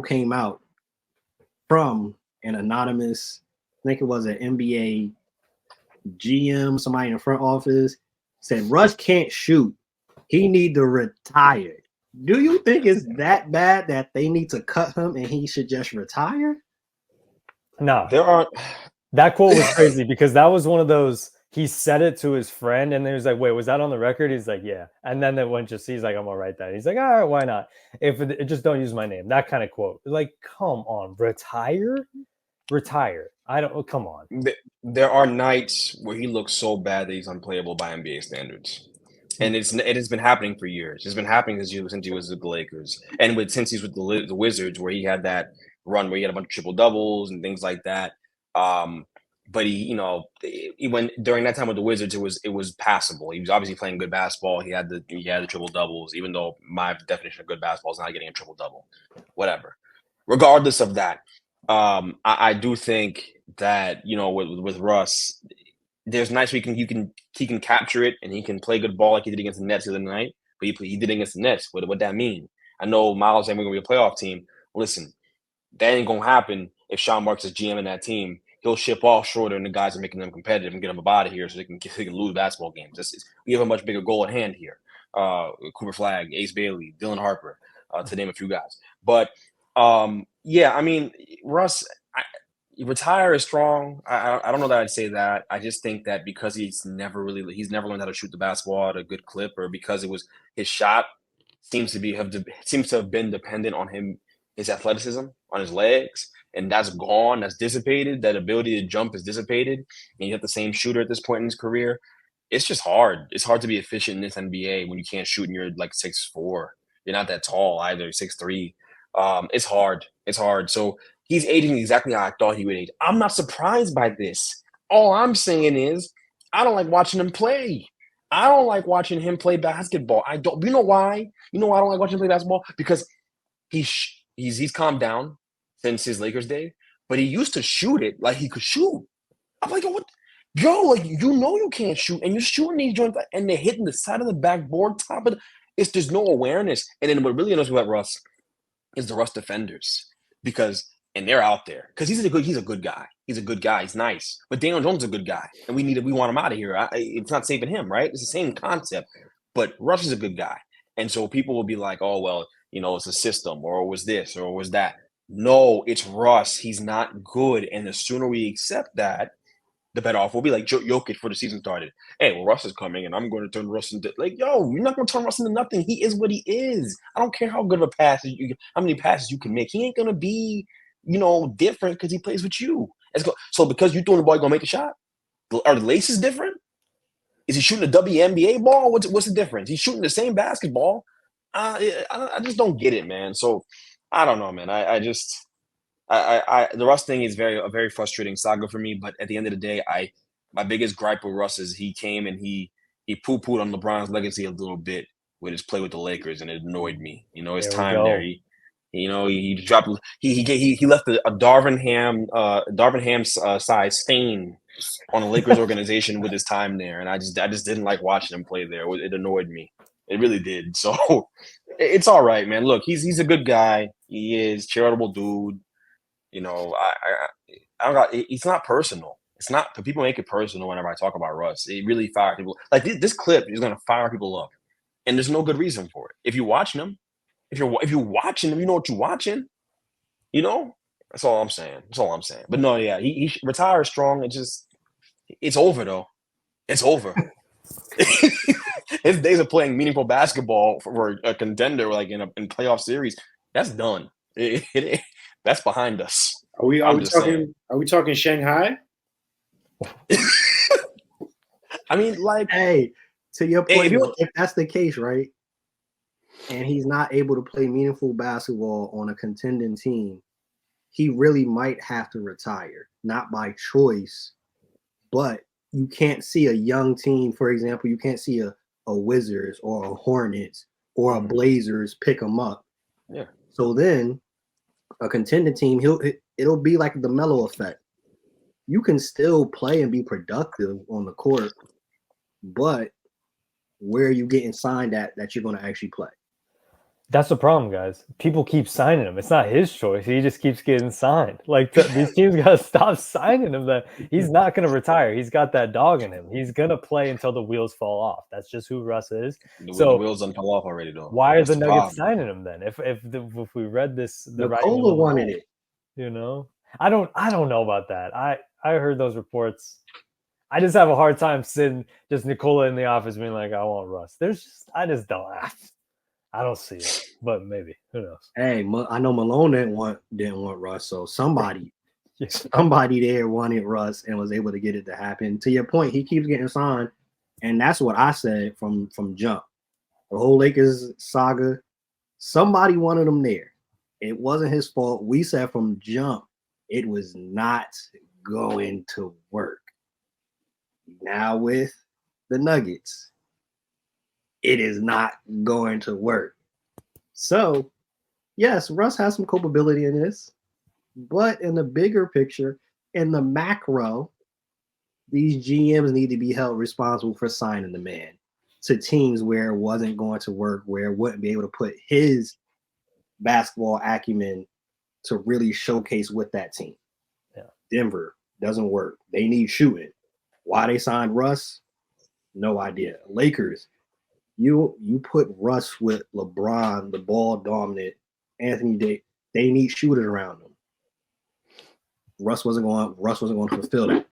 came out from an anonymous, I think it was an NBA GM, somebody in the front office, said Russ can't shoot. He need to retire. Do you think it's that bad that they need to cut him and he should just retire? No. There aren't. That quote was crazy because that was one of those. He said it to his friend, and then he was like, "Wait, was that on the record?" He's like, "Yeah." And then they went to see. He's like, "I'm gonna write that." He's like, "All right, why not? If it, just don't use my name." That kind of quote. Like, come on, retire. I don't. Oh, come on. There are nights where he looks so bad that he's unplayable by NBA standards, and it has been happening for years. It's been happening since he was with the Lakers, and since he's with the Wizards, where he had that run where he had a bunch of triple doubles and things like that. But he went during that time with the Wizards. It was passable. He was obviously playing good basketball. He had the triple doubles, even though my definition of good basketball is not getting a triple double. Whatever. Regardless of that, I do think that with Russ, there's nights where he can capture it and he can play good ball like he did against the Nets the other night. But he did against the Nets. What that mean? I know Miles saying we're gonna be a playoff team. Listen, that ain't gonna happen if Sean Marks is GM in that team. He'll ship off shorter and the guys are making them competitive and get them out of here so they can lose basketball games. We have a much bigger goal at hand here. Cooper Flagg, Ace Bailey, Dylan Harper, to name a few guys. But I mean, Russ, retire is strong. I don't know that I'd say that. I just think that because he's never learned how to shoot the basketball at a good clip, or because his shot seems to have been dependent on his athleticism, on his legs. And that's gone. That's dissipated. That ability to jump is dissipated. And you have the same shooter at this point in his career. It's just hard. It's hard to be efficient in this NBA when you can't shoot and you're like 6'4". You're not that tall either, 6'3". It's hard. It's hard. So he's aging exactly how I thought he would age. I'm not surprised by this. All I'm saying is I don't like watching him play. I don't like watching him play basketball. I don't. You know why? You know why I don't like watching him play basketball? Because he's calmed down since his Lakers day, but he used to shoot it like he could shoot. I'm like, what? Yo, like, you can't shoot, and you're shooting these joints, and they're hitting the side of the backboard, top of there's no awareness. And then what really annoys me about Russ is the Russ defenders, and they're out there because he's a good guy. He's a good guy. He's nice, but Daniel Jones is a good guy, and we want him out of here. It's not saving him, right? It's the same concept, but Russ is a good guy, and so people will be like, oh well, it's a system, or it was this, or it was that. No, it's Russ. He's not good. And the sooner we accept that, the better off we'll be. Like Jokic before the season started. Hey, well, Russ is coming, and I'm going to turn Russ into yo. You're not going to turn Russ into nothing. He is what he is. I don't care how good of a pass how many passes you can make. He ain't going to be, different because he plays with you. So because you're throwing the ball, you're going to make a shot. Are the laces different? Is he shooting a WNBA ball? What's the difference? He's shooting the same basketball. I just don't get it, man. So. I don't know, man. The Russ thing is a very frustrating saga for me. But at the end of the day, my biggest gripe with Russ is he came and he poo-pooed on LeBron's legacy a little bit with his play with the Lakers, and it annoyed me. His time there. He dropped. He left a Darvin Ham size stain on the Lakers organization with his time there, and I just didn't like watching him play there. It annoyed me. It really did. So it's all right, man. Look, he's a good guy. He is charitable dude. It's not personal. It's not. People make it personal whenever I talk about Russ. It really fires people. Like this clip is gonna fire people up, and there's no good reason for it. If you're watching them, if you're watching them, you know what you're watching. That's all I'm saying. But no, yeah, he retires strong. It's over though. It's over. His days of playing meaningful basketball for a contender, like in playoff series, that's done. That's behind us. Are we talking Shanghai? I mean, like, hey, to your point, if that's the case, right, and he's not able to play meaningful basketball on a contending team, he really might have to retire, not by choice, but you can't see a young team, for example, you can't see a Wizards or a Hornets or a Blazers pick him up. Yeah. So then a contending team, it'll be like the Melo effect. You can still play and be productive on the court, but where are you getting signed at that you're going to actually play? That's the problem, guys. People keep signing him. It's not his choice. He just keeps getting signed. Like these teams got to stop signing him. That he's not going to retire. He's got that dog in him. He's going to play until the wheels fall off. That's just who Russ is. The wheels don't fall off already, though. Why are the Nuggets signing him then? If we read this, the Nikola wanted it. You know, I don't know about that. I heard those reports. I just have a hard time sitting just Nikola in the office being like, I want Russ. I just don't. I don't see it, but maybe, who knows? Hey, I know Malone didn't want Russ, so somebody there wanted Russ and was able to get it to happen. To your point, he keeps getting signed, and that's what I said from jump. The whole Lakers saga, somebody wanted him there. It wasn't his fault. We said from jump, it was not going to work. Now with the Nuggets, it is not going to work. So, yes, Russ has some culpability in this, but in the bigger picture, in the macro, these GMs need to be held responsible for signing the man to teams where it wasn't going to work, where it wouldn't be able to put his basketball acumen to really showcase with that team. Yeah. Denver doesn't work. They need shooting. Why they signed Russ? No idea. Lakers, you put Russ with LeBron, the ball dominant, Anthony Davis. They need shooters around them. Russ wasn't going to fulfill that.